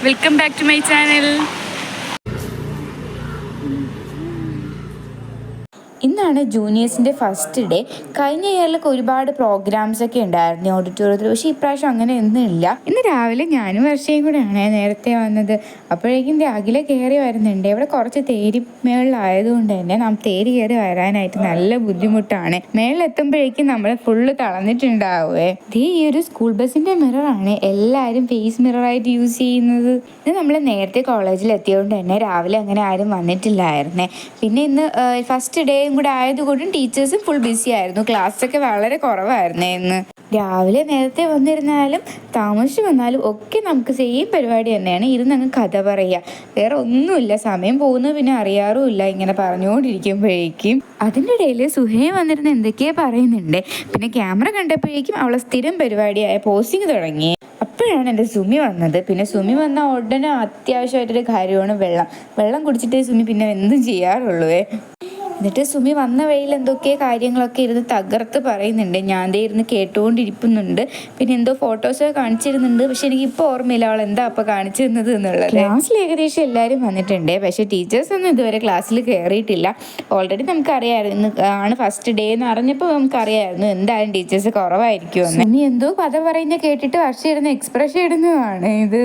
Welcome back to my channel. ഇന്നാണ് ജൂനിയേഴ്സിൻ്റെ first day. കഴിഞ്ഞ ഇയറിലൊക്കെ ഒരുപാട് പ്രോഗ്രാംസ് ഒക്കെ ഉണ്ടായിരുന്നു ഓഡിറ്റോറിയത്തിൽ, പക്ഷേ ഇപ്രാവശ്യം അങ്ങനെ ഒന്നും ഇല്ല. ഇന്ന് രാവിലെ ഞാനും വർഷയും കൂടെയാണ് നേരത്തെ വന്നത്. അപ്പോഴേക്കും അഖില കയറി വരുന്നുണ്ട്. ഇവിടെ കുറച്ച് തേരി മേളിലായതുകൊണ്ട് തന്നെ തേരി കയറി വരാനായിട്ട് നല്ല ബുദ്ധിമുട്ടാണ്. മേളിലെത്തുമ്പോഴേക്കും നമ്മൾ ഫുള്ള് തളർന്നിട്ടുണ്ടാവുമേ. ഈ ഒരു സ്കൂൾ ബസ്സിൻ്റെ മിററാണ് എല്ലാവരും ഫേസ് മിററായിട്ട് യൂസ് ചെയ്യുന്നത്. ഇത് നമ്മൾ നേരത്തെ കോളേജിൽ എത്തിയതുകൊണ്ട് തന്നെ രാവിലെ അങ്ങനെ ആരും വന്നിട്ടില്ലായിരുന്നേ. പിന്നെ ഇന്ന് ഫസ്റ്റ് ഡേ കൂടെ ആയതുകൊണ്ടും ടീച്ചേഴ്സും ഫുൾ ബിസി ആയിരുന്നു. ക്ലാസ്സൊക്കെ വളരെ കുറവായിരുന്നേ ഇന്ന്. രാവിലെ നേരത്തെ വന്നിരുന്നാലും താമസിച്ച് വന്നാലും ഒക്കെ നമുക്ക് സെയിം പരിപാടി തന്നെയാണ്. ഇരുന്നങ്ങ് കഥ പറയുക, വേറെ ഒന്നുമില്ല. സമയം പോകുന്നത് പിന്നെ അറിയാറുമില്ല ഇങ്ങനെ പറഞ്ഞുകൊണ്ടിരിക്കുമ്പോഴേക്കും. അതിൻ്റെ ഇടയിൽ സുഹൈ വന്നിരുന്ന് എന്തൊക്കെയോ പറയുന്നുണ്ട്. പിന്നെ ക്യാമറ കണ്ടപ്പോഴേക്കും അവളെ സ്ഥിരം പരിപാടിയായ പോസ്റ്റിങ് തുടങ്ങി. അപ്പോഴാണ് എൻ്റെ സുമി വന്നത്. പിന്നെ സുമി വന്ന ഉടനെ അത്യാവശ്യമായിട്ടൊരു കാര്യമാണ് വെള്ളം കുടിച്ചിട്ടേ സുമി പിന്നെ എന്തും ചെയ്യാറുള്ളൂ. എന്നിട്ട് സുമി വന്ന വഴിയിൽ എന്തൊക്കെ കാര്യങ്ങളൊക്കെ ഇരുന്ന് തകർത്ത് പറയുന്നുണ്ട്. ഞാൻ ദേ ഇരുന്ന് കേട്ടുകൊണ്ടിരിക്കുന്നുണ്ട്. പിന്നെ എന്തോ ഫോട്ടോസൊക്കെ കാണിച്ചിരുന്നുണ്ട്. പക്ഷെ എനിക്കിപ്പോൾ ഓർമ്മയില്ല അവൾ എന്താ അപ്പോൾ കാണിച്ചിരുന്നത് എന്നുള്ളത്. ക്ലാസ്സിൽ ഏകദേശം എല്ലാവരും വന്നിട്ടുണ്ട്, പക്ഷേ ടീച്ചേഴ്സൊന്നും ഇതുവരെ ക്ലാസ്സിൽ കയറിയിട്ടില്ല. ഓൾറെഡി നമുക്കറിയാമായിരുന്നു ഇന്ന് ആണ് ഫസ്റ്റ് ഡേ എന്ന് അറിഞ്ഞപ്പോൾ നമുക്കറിയാമായിരുന്നു എന്തായാലും ടീച്ചേഴ്സ് കുറവായിരിക്കുമെന്ന്. സുമി എന്തോ കഥ പറയുന്നത് കേട്ടിട്ട് വർഷം ഇടുന്ന എക്സ്പ്രഷൻ ഇടുന്നതാണ് ഇത്.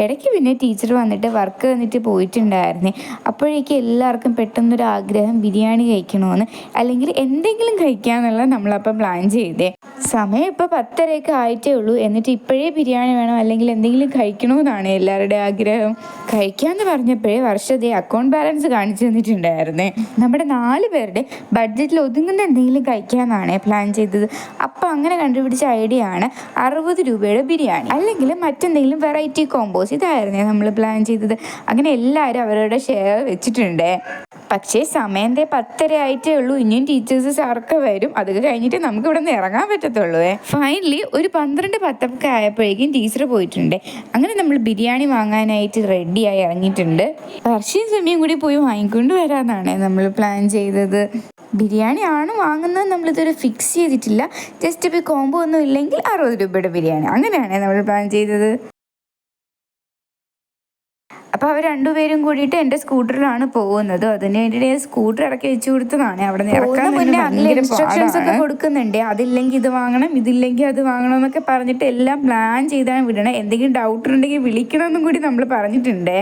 ഇടയ്ക്ക് പിന്നെ ടീച്ചർ വന്നിട്ട് വർക്ക് തന്നിട്ട് പോയിട്ടുണ്ടായിരുന്നേ. അപ്പോഴേക്കും എല്ലാവർക്കും പെട്ടെന്നൊരു ആഗ്രഹം ബിരിയാണി കഴിക്കണമെന്ന്, അല്ലെങ്കിൽ എന്തെങ്കിലും കഴിക്കാമെന്നുള്ള നമ്മളപ്പം പ്ലാൻ ചെയ്തേ. സമയം ഇപ്പോൾ 10:30 ആയിട്ടേ ഉള്ളൂ. എന്നിട്ട് ഇപ്പോഴേ ബിരിയാണി വേണം അല്ലെങ്കിൽ എന്തെങ്കിലും കഴിക്കണമെന്നാണ് എല്ലാവരുടെയും ആഗ്രഹം. കഴിക്കാമെന്ന് പറഞ്ഞപ്പോഴേ വർഷത്തെ അക്കൗണ്ട് ബാലൻസ് കാണിച്ചു തന്നിട്ടുണ്ടായിരുന്നേ. നമ്മുടെ 4 പേരുടെ ബഡ്ജറ്റിൽ ഒതുങ്ങുന്ന എന്തെങ്കിലും കഴിക്കാമെന്നാണ് പ്ലാൻ ചെയ്തത്. അപ്പം അങ്ങനെ കണ്ടുപിടിച്ച ഐഡിയ ആണ് 60 രൂപയുടെ ബിരിയാണി അല്ലെങ്കിൽ മറ്റെന്തെങ്കിലും വെറൈറ്റി കോമ്പോസ്. ഇതായിരുന്നേ നമ്മൾ പ്ലാൻ ചെയ്തത്. അങ്ങനെ എല്ലാവരും അവരുടെ ഷെയർ വെച്ചിട്ടുണ്ട്. പക്ഷേ സമയം 10:30 ആയിട്ടേ ഉള്ളൂ. ഇനിയും ടീച്ചേഴ്സ് സാറൊക്കെ വരും. അതൊക്കെ കഴിഞ്ഞിട്ട് നമുക്ക് ഇവിടെ നിന്ന് ഇറങ്ങാൻ പറ്റത്തുള്ളൂ. ഫൈനലി ഒരു 12:10 ആയപ്പോഴേക്കും ടീച്ചർ പോയിട്ടുണ്ട്. അങ്ങനെ നമ്മൾ ബിരിയാണി വാങ്ങാനായിട്ട് റെഡിയായി ഇറങ്ങിയിട്ടുണ്ട്. വർഷയും സമയം കൂടി പോയി വാങ്ങിക്കൊണ്ട് വരാമെന്നാണ് നമ്മൾ പ്ലാൻ ചെയ്തത്. ബിരിയാണി ആണ് വാങ്ങുന്നത് നമ്മളിതൊരു ഫിക്സ് ചെയ്തിട്ടില്ല. ജസ്റ്റ് ഇപ്പോൾ കോംബോ ഒന്നും ഇല്ലെങ്കിൽ 60 രൂപയുടെ ബിരിയാണി, അങ്ങനെയാണ് നമ്മൾ പ്ലാൻ ചെയ്തത്. അപ്പോൾ അവർ രണ്ടുപേരും കൂടിയിട്ട് എൻ്റെ സ്കൂട്ടറിലാണ് പോകുന്നത്. അതിന് വേണ്ടിയിട്ട് ഞാൻ സ്കൂട്ടർ ഇറക്കി വെച്ച് കൊടുത്തതാണ്. അവിടെ നിന്ന് ഇറക്കാൻ മുന്നേ അതിൽ ഇൻസ്ട്രക്ഷൻസ് ഒക്കെ കൊടുക്കുന്നുണ്ട്. അതില്ലെങ്കിൽ ഇത് വാങ്ങണം, ഇതില്ലെങ്കിൽ അത് വാങ്ങണം എന്നൊക്കെ പറഞ്ഞിട്ട് എല്ലാം പ്ലാൻ ചെയ്താണ് വിടണം. എന്തെങ്കിലും ഡൗട്ട് ഉണ്ടെങ്കിൽ വിളിക്കണമെന്നും കൂടി നമ്മൾ പറഞ്ഞിട്ടുണ്ട്.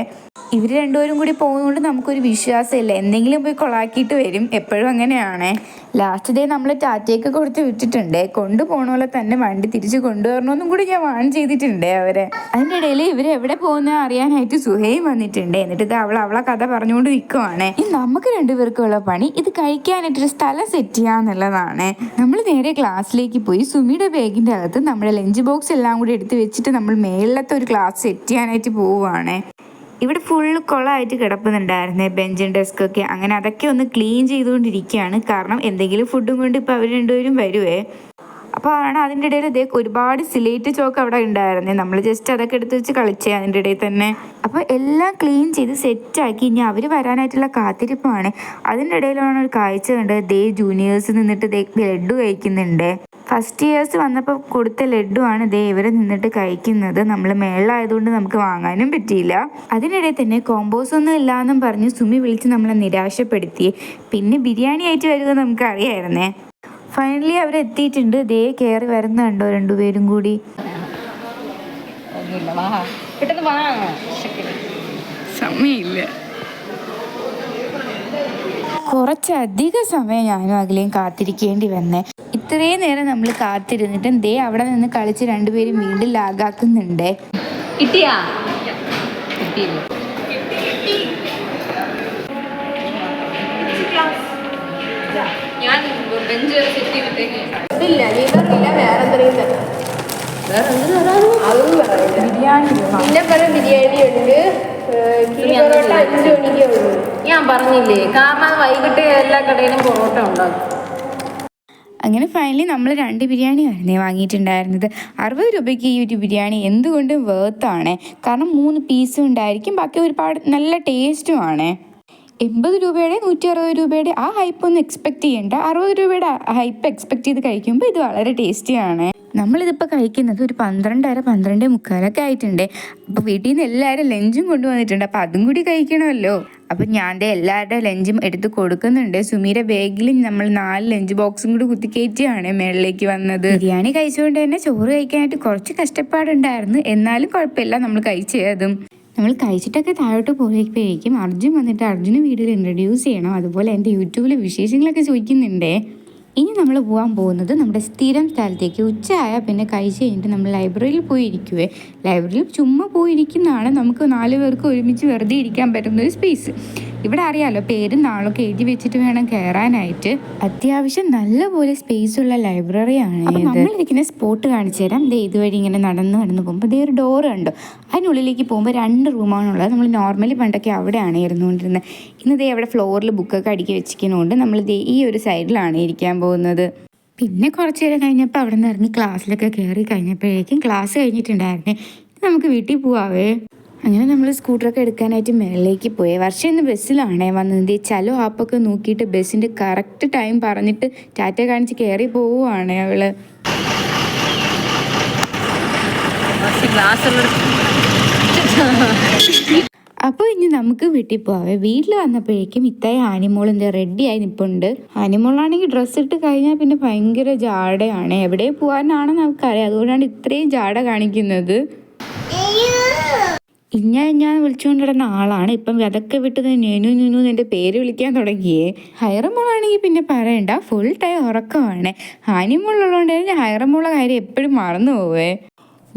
ഇവർ രണ്ടുപേരും കൂടി പോകുന്നതുകൊണ്ട് നമുക്കൊരു വിശ്വാസമില്ല, എന്തെങ്കിലും പോയി കൊളാക്കിയിട്ട് വരും. എപ്പോഴും അങ്ങനെയാണ്. ലാസ്റ്റ് ഡേ നമ്മൾ ടാറ്റയൊക്കെ കൊടുത്ത് വിട്ടിട്ടുണ്ട്. കൊണ്ടുപോകണ പോലെ തന്നെ വണ്ടി തിരിച്ച് കൊണ്ടുവരണമെന്നും കൂടി ഞാൻ വാൺ ചെയ്തിട്ടുണ്ട് അവരെ. അതിൻ്റെ ഇടയിൽ ഇവരെവിടെ പോകുന്നത് അറിയാനായിട്ട് സുഹൈ വന്നിട്ടുണ്ട്. എന്നിട്ട് ഇത് അവളെ കഥ പറഞ്ഞുകൊണ്ട് നിൽക്കുവാണ്. നമുക്ക് രണ്ടുപേർക്കുള്ള പണി ഇത് കഴിക്കാനായിട്ടൊരു സ്ഥലം സെറ്റ് ചെയ്യാന്നുള്ളതാണ്. നമ്മൾ നേരെ ക്ലാസ്സിലേക്ക് പോയി സുമിയുടെ ബാഗിൻ്റെ അകത്ത് നമ്മുടെ ലഞ്ച് ബോക്സ് എല്ലാം കൂടി എടുത്ത് വെച്ചിട്ട് നമ്മൾ മേളിലത്തെ ഒരു ക്ലാസ് സെറ്റ് ചെയ്യാനായിട്ട് പോവുകയാണ്. ഇവിടെ ഫുള്ള് കുളമായിട്ട് കിടപ്പുന്നുണ്ടായിരുന്നേ ബെഞ്ചും ഡെസ്കൊക്കെ. അങ്ങനെ അതൊക്കെ ഒന്ന് ക്ലീൻ ചെയ്തുകൊണ്ടിരിക്കുകയാണ്. കാരണം എന്തെങ്കിലും ഫുഡും കൊണ്ട് ഇപ്പോൾ അവർ രണ്ടുപേരും വരുവേ. അപ്പോൾ ആണ് അതിൻ്റെ ഇടയിൽ ഒരുപാട് സിലേറ്റ് ചോക്ക് അവിടെ ഉണ്ടായിരുന്നേ. നമ്മൾ ജസ്റ്റ് അതൊക്കെ എടുത്ത് വെച്ച് കളിച്ചേ അതിൻ്റെ ഇടയിൽ തന്നെ. അപ്പോൾ എല്ലാം ക്ലീൻ ചെയ്ത് സെറ്റാക്കി ഇനി അവർ വരാനായിട്ടുള്ള കാത്തിരിപ്പാണ്. അതിൻ്റെ ഇടയിലാണ് ഒരു കാഴ്ച കണ്ടത്. ജൂനിയേഴ്സ് നിന്നിട്ട് ലഡ്ഡു കഴിക്കുന്നുണ്ട്. ഫസ്റ്റ് ഇയേഴ്സ് വന്നപ്പോൾ കൊടുത്ത ലഡ്ഡു ആണ് ഇവർ നിന്നിട്ട് കഴിക്കുന്നത്. നമ്മൾ മേളിലായതുകൊണ്ട് നമുക്ക് വാങ്ങാനും പറ്റിയില്ല. അതിനിടയിൽ തന്നെ കോമ്പോസ് ഒന്നും ഇല്ലാന്നും പറഞ്ഞ് സുമി വിളിച്ച് നമ്മളെ നിരാശപ്പെടുത്തി. പിന്നെ ബിരിയാണി ആയിട്ട് വരുന്നത് നമുക്ക് അറിയായിരുന്നേ. ഫൈനലി അവരെത്തിയിട്ടുണ്ട്. കയറി വരുന്നുണ്ടോ രണ്ടുപേരും കൂടി. സമയമില്ല. കുറച്ചധികം സമയം ഞാനും അഖിലയും കാത്തിരിക്കേണ്ടി വന്നേ. ഇത്രയും നേരം നമ്മൾ കാത്തിരുന്നിട്ടും അവിടെ നിന്ന് കളിച്ച് രണ്ടുപേരും വീണ്ടും ലാഗാക്കുന്നുണ്ട്. ബിരിയാണി ഉണ്ട്. ഞാൻ പറഞ്ഞില്ലേ, കാരണം വൈകിട്ട് എല്ലാ കടയിലും പൊറോട്ട ഉണ്ടാകും. അങ്ങനെ ഫൈനലി നമ്മൾ 2 ബിരിയാണി ആയിരുന്നേ വാങ്ങിയിട്ടുണ്ടായിരുന്നത്. 60 രൂപയ്ക്ക് ഈ ഒരു ബിരിയാണി എന്തുകൊണ്ടും വേർത്താണ്. കാരണം 3 പീസും ഉണ്ടായിരിക്കും, ബാക്കി ഒരുപാട് നല്ല ടേസ്റ്റുമാണ്. 80 രൂപയുടെ 160 രൂപയുടെ ആ ഹൈപ്പൊന്നും എക്സ്പെക്റ്റ് ചെയ്യേണ്ട. 60 രൂപയുടെ ഹൈപ്പ് എക്സ്പെക്റ്റ് ചെയ്ത് കഴിക്കുമ്പോൾ ഇത് വളരെ ടേസ്റ്റിയാണ്. നമ്മളിതിപ്പോൾ കഴിക്കുന്നത് ഒരു 12:30 12:45 ആയിട്ടുണ്ട്. അപ്പോൾ വീട്ടിൽ നിന്ന് എല്ലാവരും ലഞ്ചും കൊണ്ടുവന്നിട്ടുണ്ട്. അപ്പോൾ അതും കൂടി കഴിക്കണമല്ലോ. അപ്പം ഞാൻ എല്ലാവരുടെ ലഞ്ചും എടുത്ത് കൊടുക്കുന്നുണ്ട്. സുമീര ബാഗിൽ നമ്മൾ 4 ലഞ്ച് ബോക്സും കൂടി കുത്തിക്കയറ്റിയാണ് മേളിലേക്ക് വന്നത്. ബിരിയാണി കഴിച്ചുകൊണ്ട് തന്നെ ചോറ് കഴിക്കാനായിട്ട് കുറച്ച് കഷ്ടപ്പാടുണ്ടായിരുന്നു. എന്നാലും കുഴപ്പമില്ല, നമ്മൾ കഴിച്ചതും. നമ്മൾ കഴിച്ചിട്ടൊക്കെ താഴോട്ട് പോയപ്പോഴേക്കും അർജുൻ വന്നിട്ട് അർജുന് വീഡിയോയിൽ ഇൻട്രൊഡ്യൂസ് ചെയ്യണം. അതുപോലെ എൻ്റെ യൂട്യൂബിലെ വിശേഷങ്ങളൊക്കെ ചോദിക്കുന്നുണ്ടേ. ഇനി നമ്മൾ പോകാൻ പോകുന്നത് നമ്മുടെ സ്ഥിരം സ്ഥലത്തേക്ക്. ഉച്ചയായാൽ പിന്നെ കഴിച്ച് കഴിഞ്ഞിട്ട് നമ്മൾ ലൈബ്രറിയിൽ പോയി ഇരിക്കുവേ. ലൈബ്രറിയിൽ ചുമ്മാ പോയിരിക്കുന്നതാണ് നമുക്ക് 4 പേർക്ക് ഒരുമിച്ച് വെറുതെ ഇരിക്കാൻ പറ്റുന്നൊരു സ്പേസ്. ഇവിടെ അറിയാലോ, പേരും നാളൊക്കെ എഴുതി വെച്ചിട്ട് വേണം കയറാനായിട്ട്. അത്യാവശ്യം നല്ലപോലെ സ്പേസ് ഉള്ള ലൈബ്രറിയാണ്. നമ്മളിരിക്കുന്ന സ്പോട്ട് കാണിച്ചു തരാം. ഇതുവഴി ഇങ്ങനെ നടന്ന് പോകുമ്പോൾ ഒരു ഡോറ് കണ്ടു. അതിനുള്ളിലേക്ക് പോകുമ്പോൾ 2 റൂമാണുള്ളത്. നമ്മൾ നോർമലി പണ്ടൊക്കെ അവിടെയാണ് ഇരുന്നുകൊണ്ടിരുന്നത്. ഇന്ന് അവിടെ ഫ്ലോറിൽ ബുക്കൊക്കെ അടുക്കി വെച്ചിരിക്കുന്നതുകൊണ്ട് നമ്മൾ ഈ ഒരു സൈഡിലാണ് ഇരിക്കാൻ പോകുന്നത്. പിന്നെ കുറച്ച് നേരം കഴിഞ്ഞപ്പോൾ അവിടെ നിന്ന് ഇറങ്ങി ക്ലാസ്സിലൊക്കെ കയറി കഴിഞ്ഞപ്പോഴേക്കും ക്ലാസ് കഴിഞ്ഞിട്ടുണ്ടായിരുന്നേ. നമുക്ക് വീട്ടിൽ പോവാവേ. അങ്ങനെ നമ്മൾ സ്കൂട്ടറൊക്കെ എടുക്കാനായിട്ട് മേളിലേക്ക് പോയി. വർഷം ഇന്ന് ബസ്സിലാണേ വന്നത്. ചലോ ആപ്പൊക്കെ നോക്കിയിട്ട് ബസ്സിൻ്റെ കറക്റ്റ് ടൈം പറഞ്ഞിട്ട് ടാറ്റ കാണിച്ച് കയറി പോവുകയാണ് അവള്. അപ്പോൾ ഇനി നമുക്ക് വീട്ടിൽ പോവാം. വീട്ടിൽ വന്നപ്പോഴേക്കും ഇത്തായി ആനിമോളിൻ്റെ റെഡിയായി നിൽപ്പുണ്ട്. ആനിമോളാണെങ്കിൽ ഡ്രസ്സ് ഇട്ട് കഴിഞ്ഞാൽ പിന്നെ ഭയങ്കര ജാടയാണ്. എവിടെ പോകാനാണെന്ന് നമുക്കറിയാം. അതുകൊണ്ടാണ് ഇത്രയും ജാട കാണിക്കുന്നത്. ഞാൻ വിളിച്ചുകൊണ്ടിരുന്ന ആളാണ് ഇപ്പം അതൊക്കെ വിട്ടത് നെനു എൻ്റെ പേര് വിളിക്കാൻ തുടങ്ങിയേ. ഹൈറമോളാണെങ്കിൽ പിന്നെ പറയണ്ട, ഫുൾ ടൈം ഉറക്കമാണ്. ഹാനിമോളുള്ളതുകൊണ്ട് തന്നെ ഹൈറമോളെ കാര്യം എപ്പോഴും മറന്നു പോവേ.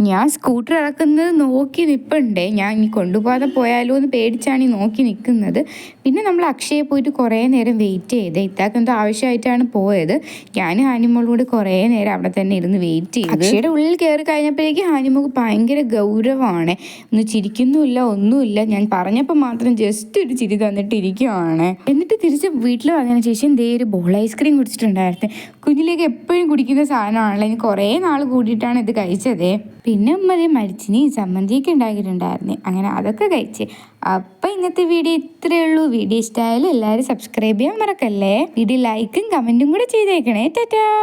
ഞാൻ സ്കൂട്ടർ ഇറക്കുന്നത് നോക്കി നിൽപ്പുണ്ടേ. ഞാൻ ഇനി കൊണ്ടുപോകാതെ പോയാലോ എന്ന് പേടിച്ചാണ് ഈ നോക്കി നിൽക്കുന്നത്. പിന്നെ നമ്മൾ അക്ഷയെ പോയിട്ട് കുറേ നേരം വെയിറ്റ് ചെയ്ത്. ഇത്താക്ക് എന്തോ ആവശ്യമായിട്ടാണ് പോയത്. ഞാൻ ഹാനിമോളോട് കുറേ നേരം അവിടെ തന്നെ ഇരുന്ന് വെയിറ്റ് ചെയ്തു. അക്ഷയുടെ ഉള്ളിൽ കയറി കഴിഞ്ഞപ്പോഴേക്കും ഹാനിമോൾക്ക് ഭയങ്കര ഗൗരവമാണ്. ഒന്ന് ചിരിക്കുന്നുമില്ല, ഒന്നുമില്ല. ഞാൻ പറഞ്ഞപ്പോൾ മാത്രം ജസ്റ്റ് ഒരു ചിരി തന്നിട്ട് ഇരിക്കുവാണ്. എന്നിട്ട് തിരിച്ച് വീട്ടിൽ വന്നതിന് ശേഷം ഒരു ബോൾ ഐസ്ക്രീം കുടിച്ചിട്ടുണ്ടായിരുന്നു. കുഞ്ഞിലേക്ക് എപ്പോഴും കുടിക്കുന്ന സാധനമാണല്ലോ. ഇനി കുറേ നാൾ കൂടിയിട്ടാണ് ഇത് കഴിച്ചതേ. പിന്നെ മരിച്ചിനി ചമ്മന്തിയൊക്കെ ഉണ്ടാക്കിയിട്ടുണ്ടായിരുന്നു. അങ്ങനെ അതൊക്കെ കഴിച്ച്. അപ്പം ഇന്നത്തെ വീഡിയോ ഇത്രയേ ഉള്ളൂ. വീഡിയോ ഇഷ്ടമായാലും എല്ലാവരും സബ്സ്ക്രൈബ് ചെയ്യാൻ മറക്കല്ലേ. വീഡിയോ ലൈക്കും കമൻറ്റും കൂടെ ചെയ്തേക്കണേ. ടാറ്റാ.